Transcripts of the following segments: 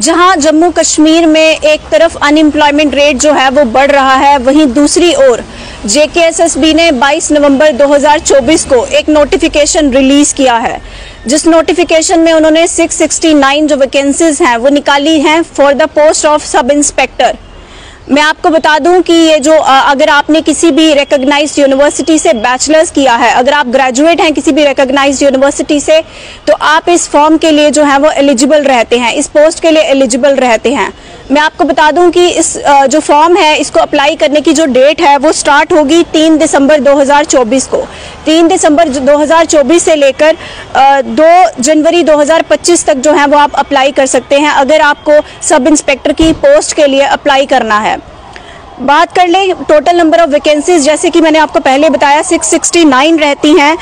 जहां जम्मू कश्मीर में एक तरफ अनएम्प्लॉयमेंट रेट जो है वो बढ़ रहा है, वहीं दूसरी ओर JKSSB ने 22 नवंबर 2024 को एक नोटिफिकेशन रिलीज किया है, जिस नोटिफिकेशन में उन्होंने 669 जो वैकेंसीज हैं वो निकाली हैं for the post of sub inspector. मैं आपको बता दूं कि ये जो अगर आपने किसी भी रिकॉग्नाइज्ड यूनिवर्सिटी से बैचलर्स किया है, अगर आप ग्रेजुएट हैं किसी भी रिकॉग्नाइज्ड यूनिवर्सिटी से, तो आप इस फॉर्म के लिए जो है वो एलिजिबल रहते हैं, इस पोस्ट के लिए एलिजिबल रहते हैं। मैं आपको बता दूं कि इस जो फॉर्म है इसको अप्लाई करने की जो डेट है वो स्टार्ट होगी 3 दिसंबर 2024 को। 3 दिसंबर 2024 से लेकर 2 जनवरी 2025 तक जो है वो आप अप्लाई कर सकते हैं अगर आपको सब इंस्पेक्टर की पोस्ट के लिए अप्लाई करना है। बात कर ले टोटल नंबर ऑफ वैकेंसीज, जैसे कि मैंने आपको पहले बताया 669 रहती हैं,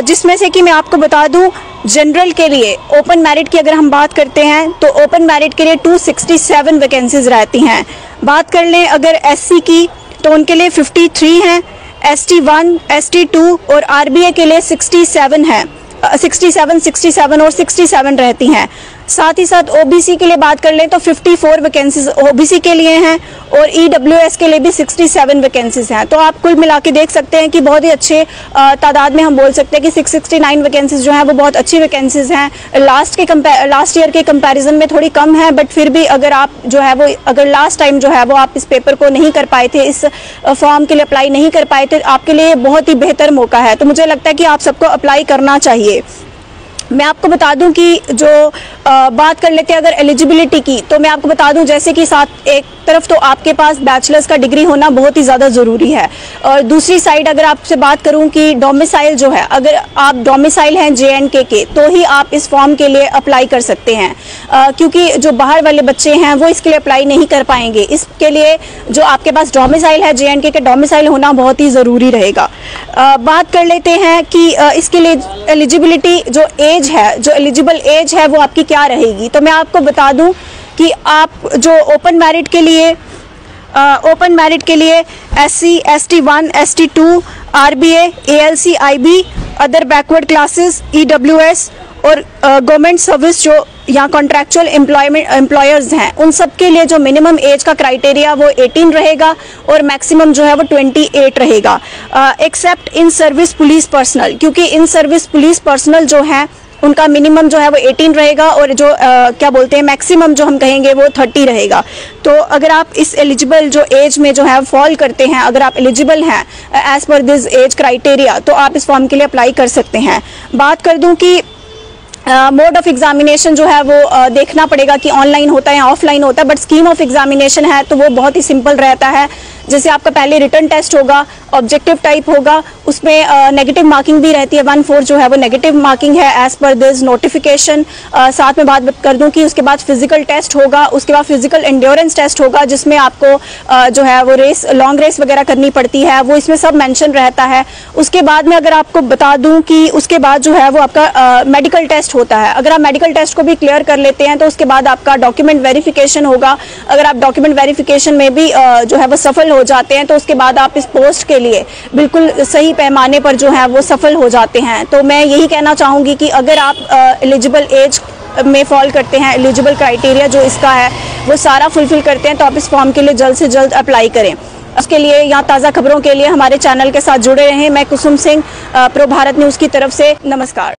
जिसमें से कि मैं आपको बता दूं जनरल के लिए ओपन मेरिट की अगर हम बात करते हैं तो ओपन मेरिट के लिए 267 वैकेंसीज रहती हैं। बात कर लें अगर SC की तो उनके लिए 53 हैं, ST1, ST2 और RBA के लिए 67 है, 67 और 67 रहती हैं। साथ ही साथ OBC के लिए बात कर लें तो 54 वैकेंसीज OBC के लिए हैं और EWS के लिए भी 67 वैकेंसीज हैं। तो आप कुल मिला के देख सकते हैं कि बहुत ही अच्छे तादाद में हम बोल सकते हैं कि 669 वैकेंसीज जो हैं वो बहुत अच्छी वैकेंसीज हैं। लास्ट ईयर के कंपैरिजन में थोड़ी कम है, बट फिर भी अगर आप जो है वो अगर लास्ट टाइम जो है वो आप इस पेपर को नहीं कर पाए थे, इस फॉर्म के लिए अप्लाई नहीं कर पाए थे, आपके लिए बहुत ही बेहतर मौका है। तो मुझे लगता है कि आप सबको अप्लाई करना चाहिए। मैं आपको बता दूं कि जो बात कर लेते हैं अगर एलिजिबिलिटी की, तो मैं आपको बता दूं जैसे कि साथ एक तरफ तो आपके पास बैचलर्स का डिग्री होना बहुत ही ज़्यादा ज़रूरी है, और दूसरी साइड अगर आपसे बात करूं कि डोमिसाइल जो है, अगर आप डोमिसाइल हैं JNK के तो ही आप इस फॉर्म के लिए अप्लाई कर सकते हैं, क्योंकि जो बाहर वाले बच्चे हैं वो इसके लिए अप्लाई नहीं कर पाएंगे। इसके लिए जो आपके पास डोमिसाइल है JNK के डोमिसाइल होना बहुत ही ज़रूरी रहेगा। बात कर लेते हैं कि इसके लिए एलिजिबिलिटी जो एज है, जो एलिजिबल एज है वो आपकी क्या रहेगी। तो मैं आपको बता दूं कि आप जो ओपन मेरिट के लिए SC, ST1, ST2, RBA, ALC, IB, other backward classes, EWS और गवर्नमेंट सर्विस जो यहाँ कॉन्ट्रैक्चुअल एम्प्लॉयर्स हैं, उन सब के लिए जो मिनिमम एज का क्राइटेरिया वो 18 रहेगा और मैक्सिमम जो है वो 28 रहेगा, accept in service police personal, क्योंकि इन सर्विस पुलिस पर्सनल जो है उनका मिनिमम जो है वो 18 रहेगा और जो क्या बोलते हैं मैक्सिमम जो हम कहेंगे वो 30 रहेगा। तो अगर आप इस एलिजिबल जो एज में जो है फॉल करते हैं, अगर आप एलिजिबल हैं as per this age criteria, तो आप इस फॉर्म के लिए अप्लाई कर सकते हैं। बात कर दूं कि मोड ऑफ एग्जामिनेशन जो है वो देखना पड़ेगा कि ऑनलाइन होता है या ऑफलाइन होता है, बट स्कीम ऑफ एग्जामिनेशन है तो वो बहुत ही सिंपल रहता है। जैसे आपका पहले रिटन टेस्ट होगा, ऑब्जेक्टिव टाइप होगा, उसमें नेगेटिव मार्किंग भी रहती है, 1/4 जो है वो नेगेटिव मार्किंग है एज पर दिस नोटिफिकेशन। साथ में बात कर दूं कि उसके बाद फिजिकल टेस्ट होगा, उसके बाद फिजिकल एंड्योरेंस टेस्ट होगा, जिसमें आपको जो है वो रेस, लॉन्ग रेस वगैरह करनी पड़ती है, वो इसमें सब मेंशन रहता है। उसके बाद में अगर आपको बता दूं कि उसके बाद जो है वो आपका मेडिकल टेस्ट होता है। अगर आप मेडिकल टेस्ट को भी क्लियर कर लेते हैं तो उसके बाद आपका डॉक्यूमेंट वेरिफिकेशन होगा। अगर आप डॉक्यूमेंट वेरिफिकेशन में भी जो है वो सफल हो जाते हैं तो उसके बाद आप इस पोस्ट के लिए बिल्कुल सही पैमाने पर जो है वो सफल हो जाते हैं। तो मैं यही कहना चाहूँगी कि अगर आप एलिजिबल एज में फॉल करते हैं, एलिजिबल क्राइटेरिया जो इसका है वो सारा फुलफिल करते हैं, तो आप इस फॉर्म के लिए जल्द से जल्द अप्लाई करें। उसके लिए यहाँ ताज़ा खबरों के लिए हमारे चैनल के साथ जुड़े रहें। मैं कुसुम सिंह, प्रो भारत न्यूज़ की तरफ से नमस्कार।